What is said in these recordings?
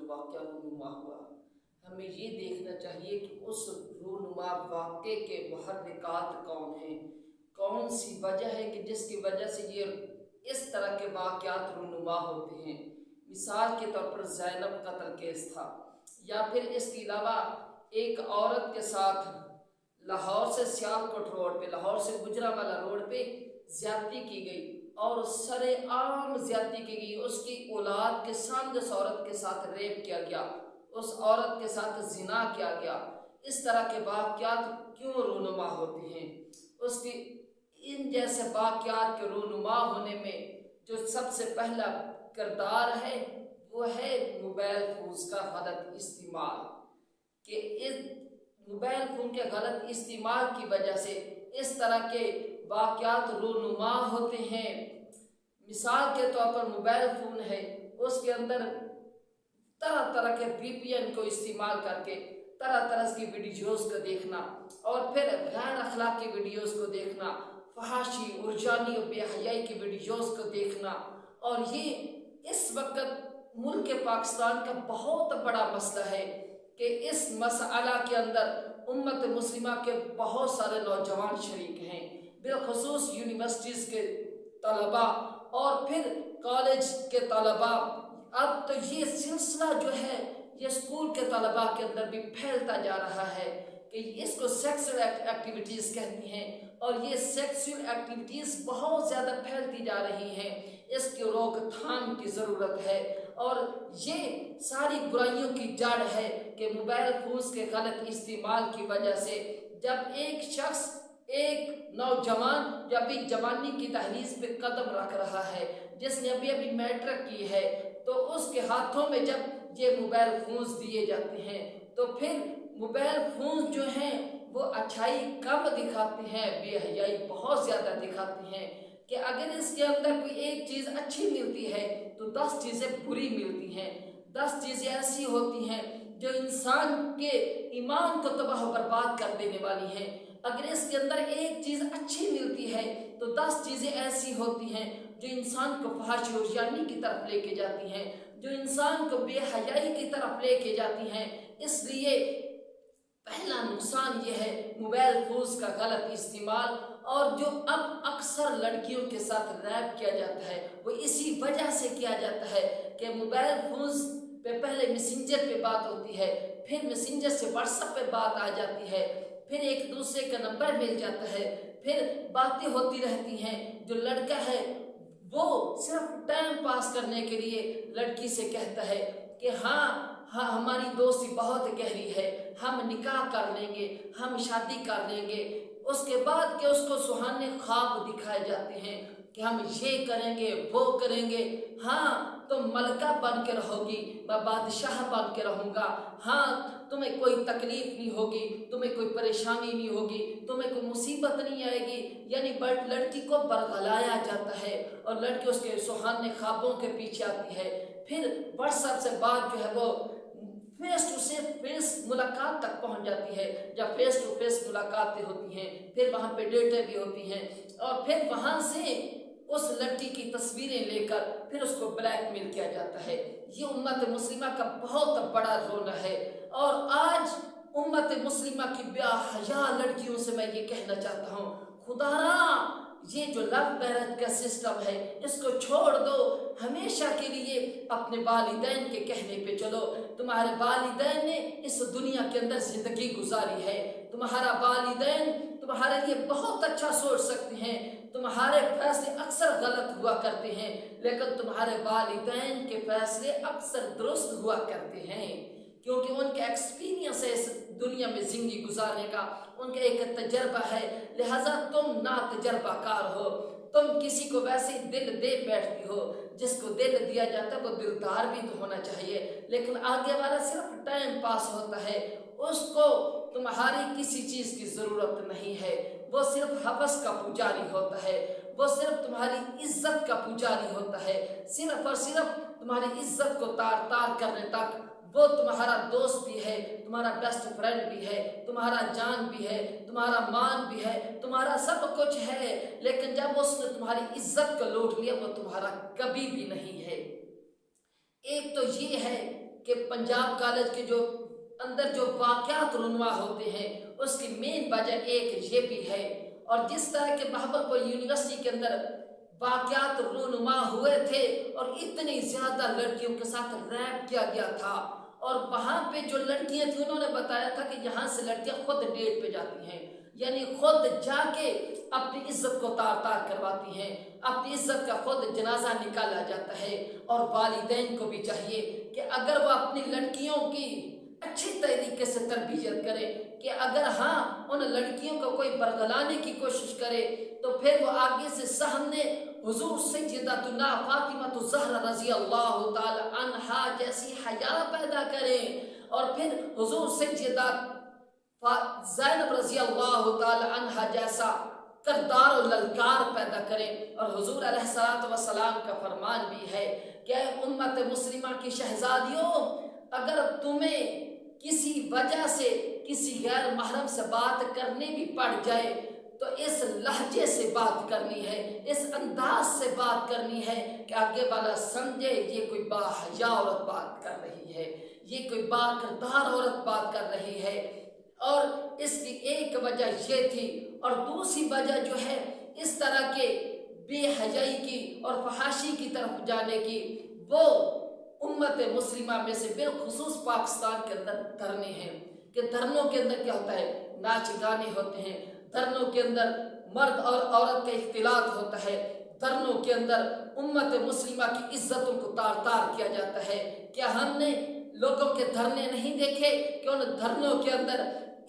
جو واقعہ رونما ہوا، ہمیں یہ دیکھنا چاہیے کہ اس رونما واقعے کے محرکات کون ہیں، کون سی وجہ ہے کہ جس کی وجہ سے یہ اس طرح کے واقعات رونما ہوتے ہیں۔ مثال کے طور پر زینب قتل کیس تھا، یا پھر اس کے علاوہ ایک عورت کے ساتھ لاہور سے سیالکوٹ روڈ پہ، لاہور سے گجرانوالہ روڈ پہ زیادتی کی گئی، اور سر عام زیادتی کی گئی، اس کی اولاد کے سامنے اس عورت کے ساتھ ریپ کیا گیا، اس عورت کے ساتھ زنا کیا گیا۔ اس طرح کے واقعات کیوں رونما ہوتے ہیں؟ اس کی ان جیسے واقعات کے رونما ہونے میں جو سب سے پہلا کردار ہے وہ ہے موبائل فونز کا غلط استعمال، کہ اس موبائل فون کے غلط استعمال کی وجہ سے اس طرح کے واقعات رونما ہوتے ہیں۔ مثال کے طور پر موبائل فون ہے، اس کے اندر طرح طرح کے VPN کو استعمال کر کے طرح طرح کی ویڈیوز کو دیکھنا، اور پھر غیر اخلاقی ویڈیوز کو دیکھنا، فحاشی ارجانی اور بے حیائی کی ویڈیوز کو دیکھنا، اور یہ اس وقت ملک پاکستان کا بہت بڑا مسئلہ ہے کہ اس مسئلہ کے اندر امت مسلمہ کے بہت سارے نوجوان شریک ہیں، بالخصوص یونیورسٹیز کے طلباء اور پھر کالج کے طلباء۔ اب تو یہ سلسلہ جو ہے یہ اسکول کے طلباء کے اندر بھی پھیلتا جا رہا ہے کہ اس کو سیکسول ایکٹیویٹیز کہتی ہیں، اور یہ سیکسول ایکٹیویٹیز بہت زیادہ پھیلتی جا رہی ہیں۔ اس کی روک تھام کی ضرورت ہے، اور یہ ساری برائیوں کی جڑ ہے کہ موبائل فونز کے غلط استعمال کی وجہ سے جب ایک شخص، ایک نوجوان جو ابھی جوانی کی دہلیز پہ قدم رکھ رہا ہے، جس نے ابھی میٹرک کی ہے، تو اس کے ہاتھوں میں جب یہ موبائل فونز دیے جاتے ہیں تو پھر موبائل فونز جو ہیں وہ اچھائی کم دکھاتے ہیں، بے حیائی بہت زیادہ دکھاتے ہیں، کہ اگر اس کے اندر کوئی ایک چیز اچھی ملتی ہے تو 10 چیزیں بری ملتی ہیں، 10 چیزیں ایسی ہوتی ہیں جو انسان کے ایمان کو تباہ و برباد کر دینے والی ہیں۔ اگر اس کے اندر ایک چیز اچھی ملتی ہے تو 10 چیزیں ایسی ہوتی ہیں جو انسان کو فحاشی و عریانی کی طرف لے کے جاتی ہیں، جو انسان کو بے حیائی کی طرف لے کے جاتی ہیں۔ اس لیے پہلا نقصان یہ ہے موبائل فونز کا غلط استعمال، اور جو اب اکثر لڑکیوں کے ساتھ ریپ کیا جاتا ہے وہ اسی وجہ سے کیا جاتا ہے کہ موبائل فونز پہ پہلے میسنجر پہ بات ہوتی ہے، پھر میسنجر سے واٹس ایپ پہ بات آ جاتی ہے، پھر ایک دوسرے کا نمبر مل جاتا ہے، پھر باتیں ہوتی رہتی ہیں۔ جو لڑکا ہے وہ صرف ٹائم پاس کرنے کے لیے لڑکی سے کہتا ہے کہ ہاں ہماری دوستی بہت گہری ہے، ہم نکاح کر لیں گے، ہم شادی کر لیں گے۔ اس کے بعد کہ اس کو سہانے خواب دکھائے جاتے ہیں کہ ہم یہ کریں گے، وہ کریں گے، ہاں تم ملکہ بن کے رہو گی، میں بادشاہ بن کے رہوں گا، ہاں تمہیں کوئی تکلیف نہیں ہوگی، تمہیں کوئی پریشانی نہیں ہوگی، تمہیں کوئی مصیبت نہیں آئے گی۔ یعنی لڑکی کو برگلایا جاتا ہے اور لڑکی اس کے سہانے خوابوں کے پیچھے آتی ہے۔ پھر واٹس ایپ سے بات جو ہے وہ فیس ٹو فیس ملاقات تک پہنچ جاتی ہے، جب فیس ٹو فیس ملاقاتیں ہوتی ہیں پھر وہاں پہ ڈیٹیں بھی ہوتی ہیں، اور پھر وہاں سے اس لڑکی کی تصویریں لے کر پھر اس کو بلیک میل کیا جاتا ہے۔ یہ امت مسلمہ کا بہت بڑا رول ہے، اور آج امت مسلمہ کی بے حیا لڑکیوں سے میں یہ کہنا چاہتا ہوں، خدا را یہ جو لو میرج کا سسٹم ہے اس کو چھوڑ دو، ہمیشہ کے لیے اپنے والدین کے کہنے پہ چلو۔ تمہارے والدین نے اس دنیا کے اندر زندگی گزاری ہے، تمہارا والدین تمہارے لیے بہت اچھا سوچ سکتے ہیں، تمہارے فیصلے اکثر غلط ہوا کرتے ہیں لیکن تمہارے والدین کے فیصلے اکثر درست ہوا کرتے ہیں، کیونکہ ان کا ایکسپیرینس ہے اس دنیا میں زندگی گزارنے کا، ان کا ایک تجربہ ہے، لہٰذا تم نا تجربہ کار ہو، تم کسی کو ویسے دل دے بیٹھتی ہو، جس کو دل دیا جاتا ہے وہ دلدار بھی تو ہونا چاہیے، لیکن آگے والا صرف ٹائم پاس ہوتا ہے، اس کو تمہاری کسی چیز کی ضرورت نہیں ہے، وہ صرف ہوس کا پجاری ہوتا ہے، وہ صرف تمہاری عزت کا پجاری ہوتا ہے، صرف اور صرف تمہاری عزت کو تار تار کرنے تک وہ تمہارا دوست بھی ہے، تمہارا بیسٹ فرینڈ بھی ہے، تمہارا جان بھی ہے، تمہارا مان بھی ہے، تمہارا سب کچھ ہے، لیکن جب اس نے تمہاری عزت کو لوٹ لیا وہ تمہارا کبھی بھی نہیں ہے۔ ایک تو یہ ہے کہ پنجاب کالج کے جو اندر جو واقعات رونما ہوتے ہیں اس کی مین وجہ ایک یہ بھی ہے، اور جس طرح کے بہاولپور یونیورسٹی کے اندر واقعات رونما ہوئے تھے اور اتنی زیادہ لڑکیوں کے ساتھ ریپ کیا گیا تھا، اور وہاں پہ جو لڑکیاں تھیں انہوں نے بتایا تھا کہ یہاں سے لڑکیاں خود ڈیٹ پہ جاتی ہیں، یعنی خود جا کے اپنی عزت کو تار تار کرواتی ہیں، اپنی عزت کا خود جنازہ نکالا جاتا ہے۔ اور والدین کو بھی چاہیے کہ اگر وہ اپنی لڑکیوں کی اچھی طریقے سے تربیت کرے، کہ اگر ہاں ان لڑکیوں کو کوئی برگلانے کی کوشش کرے تو پھر وہ آگے سے سامنے حضور سیدتنا فاطمہ الزہرا رضی اللہ تعالی عنہا جیسی حیا پیدا کریں، اور پھر حضور سیدہ زینب رضی اللہ تعالی عنہا جیسا کردار و للکار پیدا کریں۔ اور حضور علیہ الصلوۃ والسلام کا فرمان بھی ہے کہ اے امت مسلمہ کی شہزادیوں، اگر تمہیں کسی وجہ سے کسی غیر محرم سے بات کرنے بھی پڑ جائے تو اس لہجے سے بات کرنی ہے، اس انداز سے بات کرنی ہے کہ آگے والا سمجھے یہ کوئی باحیا عورت بات کر رہی ہے، یہ کوئی با کردار عورت بات کر رہی ہے۔ اور اس کی ایک وجہ یہ تھی، اور دوسری وجہ جو ہے اس طرح کے بے حیائی کی اور فحاشی کی طرف جانے کی، وہ امت مسلمہ میں سے بالخصوص پاکستان کے اندر دھرنے ہیں، کہ دھرنوں کے اندر کیا ہوتا ہے، ناچ گانے ہوتے ہیں، دھرنوں کے اندر مرد اور عورت کا اختلاط ہوتا ہے، دھرنوں کے اندر امت مسلمہ کی عزتوں کو تار تار کیا جاتا ہے۔ کیا ہم نے لوگوں کے دھرنے نہیں دیکھے کہ ان دھرنوں کے اندر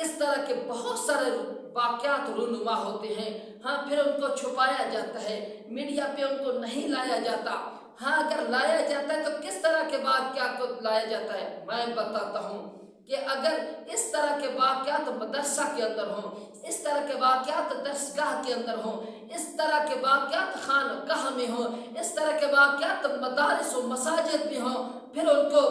اس طرح کے بہت سارے واقعات رونما ہوتے ہیں؟ ہاں، پھر ان کو چھپایا جاتا ہے، میڈیا پہ ان کو نہیں لایا جاتا۔ ہاں، اگر لایا جاتا ہے تو کس طرح کے واقعات کو لایا جاتا ہے؟ میں بتاتا ہوں کہ اگر اس طرح کے واقعات مدرسہ کے اندر ہوں، اس طرح کے واقعات درسگاہ کے اندر ہوں، اس طرح کے واقعات خانقاہ میں ہوں، اس طرح کے واقعات مدارس و مساجد میں ہوں، پھر ان کو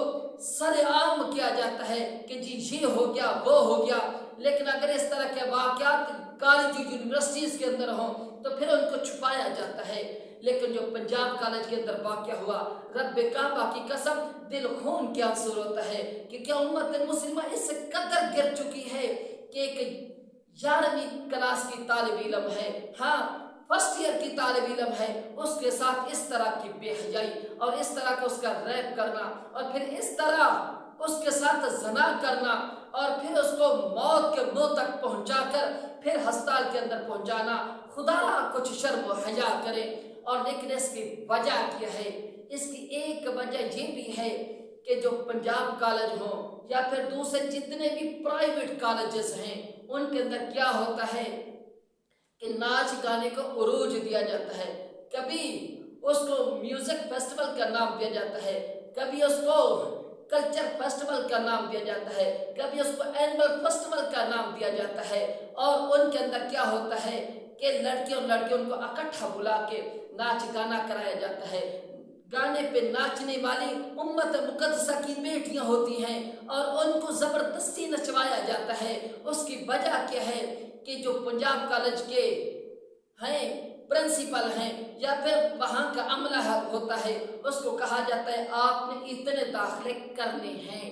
سر عام کیا جاتا ہے کہ جی یہ ہو گیا وہ ہو گیا۔ لیکن اگر اس طرح کے واقعات کالج یونیورسٹیز کے اندر ہوں تو پھر ان کو چھپایا جاتا ہے۔ لیکن جو پنجاب کالج کے اندر واقع ہوا، رب کعبہ کی قسم دل خون کیا آنسو ہوتا ہے کہ کیا امت مسلمہ اس سے قدر گر چکی ہے کہ ایک 11ویں کلاس کی طالب علم ہے، ہاں فرسٹ ایئر کی طالب علم ہے، اس کے ساتھ اس طرح کی بے حیائی اور اس طرح کا اس کا ریپ کرنا، اور پھر اس طرح اس کے ساتھ زنا کرنا، اور پھر اس کو موت کے منہ تک پہنچا کر پھر ہسپتال کے اندر پہنچانا۔ خدا کچھ شرم و حیا کرے۔ اور لیکن اس کی وجہ کیا ہے؟ اس کی ایک وجہ یہ بھی ہے کہ جو پنجاب کالج ہوں یا پھر دوسرے جتنے بھی پرائیویٹ کالجز ہیں ان کے اندر کیا ہوتا ہے کہ ناچ گانے کو عروج دیا جاتا ہے، کبھی اس کو میوزک فیسٹیول کا نام دیا جاتا ہے، کبھی اس کو کلچر فیسٹیول کا نام دیا جاتا ہے، کبھی اس کو اینول فیسٹیول کا نام دیا جاتا ہے، اور ان کے اندر کیا ہوتا ہے کہ لڑکیوں کو اکٹھا بلا کے ناچ گانا کرایا جاتا ہے۔ گانے پہ ناچنے والی امت مقدسہ کی بیٹیاں ہوتی ہیں اور ان کو زبردستی نچوایا جاتا ہے۔ اس کی وجہ کیا ہے کہ جو پنجاب کالج کے ہیں پرنسپل ہیں یا پھر وہاں کا عملہ ہوتا ہے، اس کو کہا جاتا ہے آپ نے اتنے داخلے کرنے ہیں،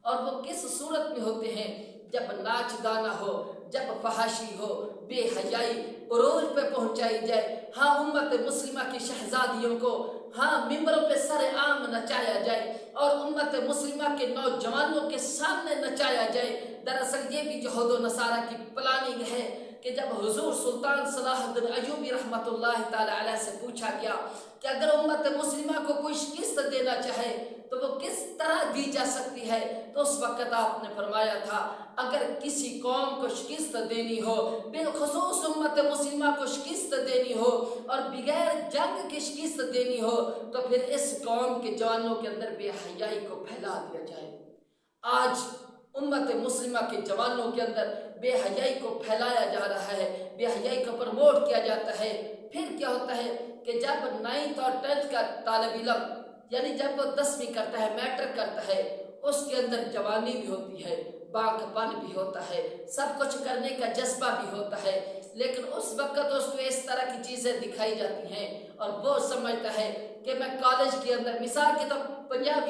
اور وہ کس صورت میں ہوتے ہیں؟ جب ناچ گانا ہو، جب فحاشی ہو، بے حیائی عروج پہ پہنچائی جائے، ہاں امت مسلمہ کی شہزادیوں کو ہاں ممبروں پہ سر عام نچایا جائے اور امت مسلمہ کے نوجوانوں کے سامنے نچایا جائے۔ دراصل یہ بھی یہود و نصارہ کی پلاننگ ہے کہ جب حضور سلطان صلاح الدین ایوبی رحمۃ اللہ تعالی علیہ سے پوچھا گیا کہ اگر امت مسلمہ کو کوئی شکست دینا چاہے تو وہ کس طرح دی جا سکتی ہے، تو اس وقت آپ نے فرمایا تھا اگر کسی قوم کو شکست دینی ہو، بالخصوص امت مسلمہ کو شکست دینی ہو اور بغیر جنگ کی شکست دینی ہو تو پھر اس قوم کے جوانوں کے اندر بے حیائی کو پھیلا دیا جائے۔ آج امت مسلمہ کے جوانوں کے اندر بے حیائی کو پھیلایا جا رہا ہے، بے حیائی کو پروموٹ کیا جاتا ہے۔ پھر کیا ہوتا ہے کہ جب 9th اور 10th کا طالب علم یعنی جب وہ 10ویں کرتا ہے، میٹرک کرتا ہے، اس کے اندر جوانی بھی ہوتی ہے، باغ پن بھی ہوتا ہے، سب کچھ کرنے کا جذبہ بھی ہوتا ہے، لیکن اس وقت اس کو اس طرح کی چیزیں دکھائی جاتی ہیں اور وہ سمجھتا ہے کہ میں کالج کے اندر مثال کے طور پنجاب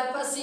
FSC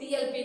TLP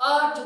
8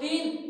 3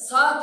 7